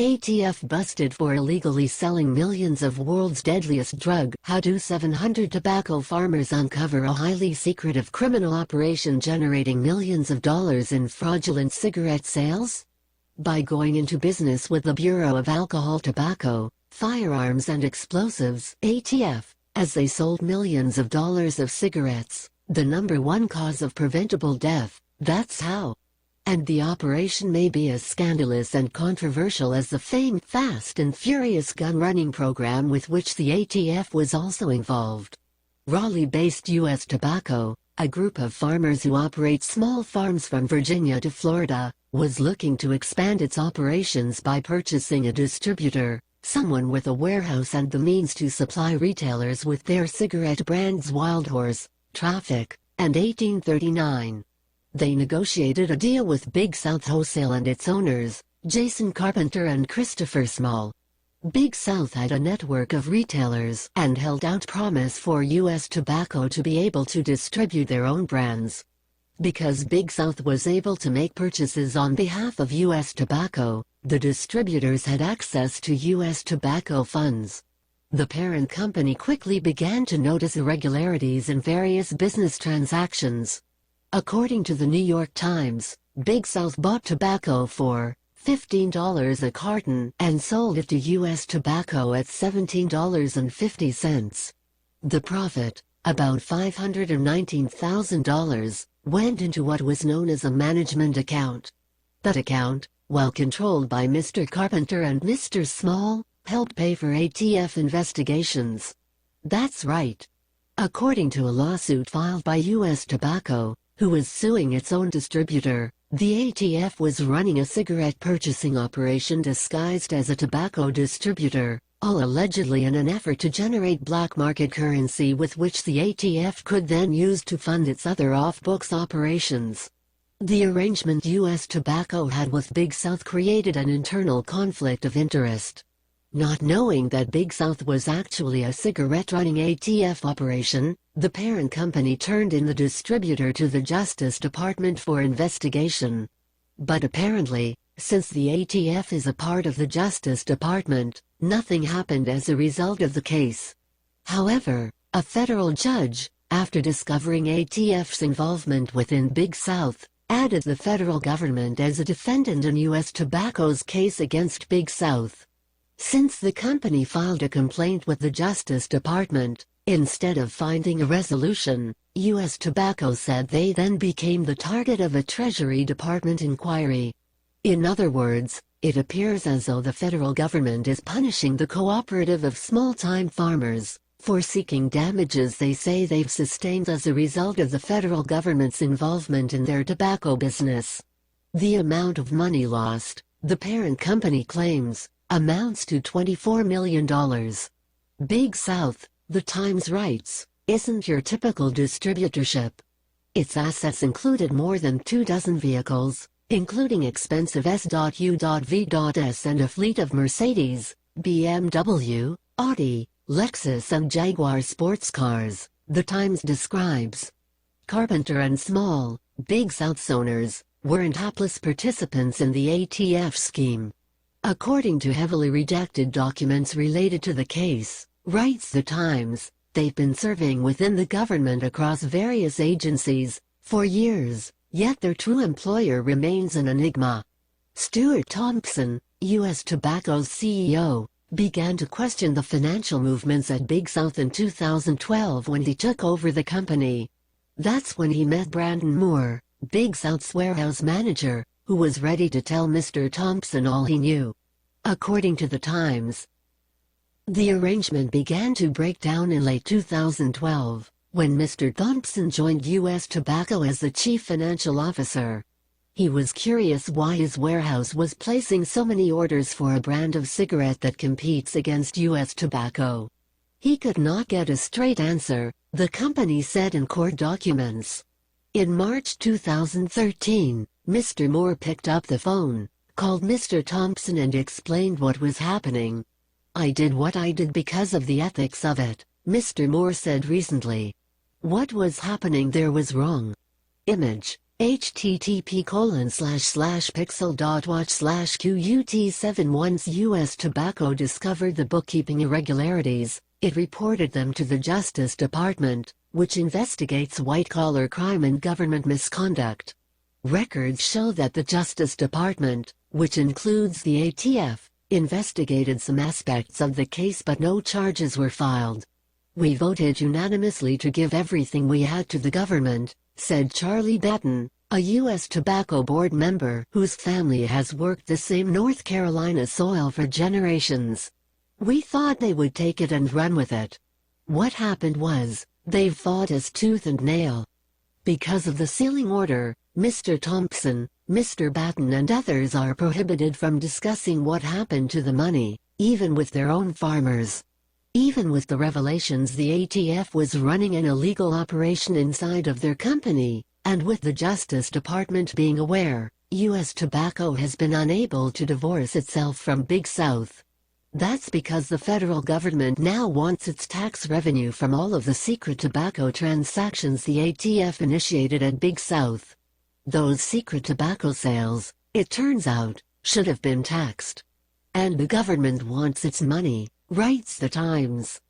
ATF busted for illegally selling millions of world's deadliest drug. How do 700 tobacco farmers uncover a highly secretive criminal operation generating millions of dollars in fraudulent cigarette sales? By going into business with the Bureau of Alcohol, Tobacco, Firearms and Explosives (ATF), as they sold millions of dollars of cigarettes, the #1 cause of preventable death. That's how. And the operation may be as scandalous and controversial as the famed Fast and Furious gun-running program with which the ATF was also involved. Raleigh-based U.S. Tobacco, a group of farmers who operate small farms from Virginia to Florida, was looking to expand its operations by purchasing a distributor, someone with a warehouse and the means to supply retailers with their cigarette brands Wild Horse, Traffic, and 1839. They negotiated a deal with Big South Wholesale and its owners, Jason Carpenter and Christopher Small. Big South had a network of retailers and held out promise for U.S. Tobacco to be able to distribute their own brands. Because Big South was able to make purchases on behalf of U.S. Tobacco, the distributors had access to U.S. Tobacco funds. The parent company quickly began to notice irregularities in various business transactions. According to the New York Times, Big South bought tobacco for $15 a carton and sold it to U.S. Tobacco at $17.50. The profit, about $519,000, went into what was known as a management account. That account, while controlled by Mr. Carpenter and Mr. Small, helped pay for ATF investigations. That's right. According to a lawsuit filed by U.S. Tobacco, who was suing its own distributor, the ATF was running a cigarette purchasing operation disguised as a tobacco distributor, all allegedly in an effort to generate black market currency with which the ATF could then use to fund its other off-books operations. The arrangement U.S. Tobacco had with Big South created an internal conflict of interest. Not knowing that Big South was actually a cigarette-running ATF operation, the parent company turned in the distributor to the Justice Department for investigation. But apparently, since the ATF is a part of the Justice Department, nothing happened as a result of the case. However, a federal judge, after discovering ATF's involvement within Big South, added the federal government as a defendant in U.S. Tobacco's case against Big South. Since the company filed a complaint with the Justice Department, instead of finding a resolution, U.S. Tobacco said they then became the target of a Treasury Department inquiry. In other words, it appears as though the federal government is punishing the cooperative of small-time farmers for seeking damages they say they've sustained as a result of the federal government's involvement in their tobacco business. The amount of money lost, the parent company claims, amounts to $24 million. Big South, the Times writes, isn't your typical distributorship. Its assets included more than 24 vehicles, including expensive S.U.V.S and a fleet of Mercedes, BMW, Audi, Lexus and Jaguar sports cars, the Times describes. Carpenter and Small, Big South's owners, weren't hapless participants in the ATF scheme. According to heavily redacted documents related to the case, writes the Times, they've been serving within the government across various agencies for years, yet their true employer remains an enigma. Stuart Thompson, U.S. Tobacco's CEO, began to question the financial movements at Big South in 2012 when he took over the company. That's when he met Brandon Moore, Big South's warehouse manager, who was ready to tell Mr. Thompson all he knew. According to the Times, the arrangement began to break down in late 2012, when Mr. Thompson joined U.S. Tobacco as the chief financial officer. He was curious why his warehouse was placing so many orders for a brand of cigarette that competes against U.S. Tobacco. He could not get a straight answer, the company said in court documents. In March 2013, Mr. Moore picked up the phone, called Mr. Thompson and explained what was happening. I did what I did because of the ethics of it, Mr. Moore said recently. What was happening there was wrong. Image, http://pixel.watch/QUT7 Once U.S. Tobacco discovered the bookkeeping irregularities, it reported them to the Justice Department, which investigates white-collar crime and government misconduct. Records show that the Justice Department, which includes the ATF, investigated some aspects of the case but no charges were filed. "We voted unanimously to give everything we had to the government," said Charlie Batten, a U.S. Tobacco Board member whose family has worked the same North Carolina soil for generations. "We thought they would take it and run with it. What happened was, they've fought us tooth and nail. Because of the sealing order, Mr. Thompson, Mr. Batten and others are prohibited from discussing what happened to the money, even with their own farmers. Even with the revelations the ATF was running an illegal operation inside of their company, and with the Justice Department being aware, U.S. Tobacco has been unable to divorce itself from Big South. That's because the federal government now wants its tax revenue from all of the secret tobacco transactions the ATF initiated at Big South. Those secret tobacco sales, it turns out, should have been taxed. And the government wants its money," writes the Times.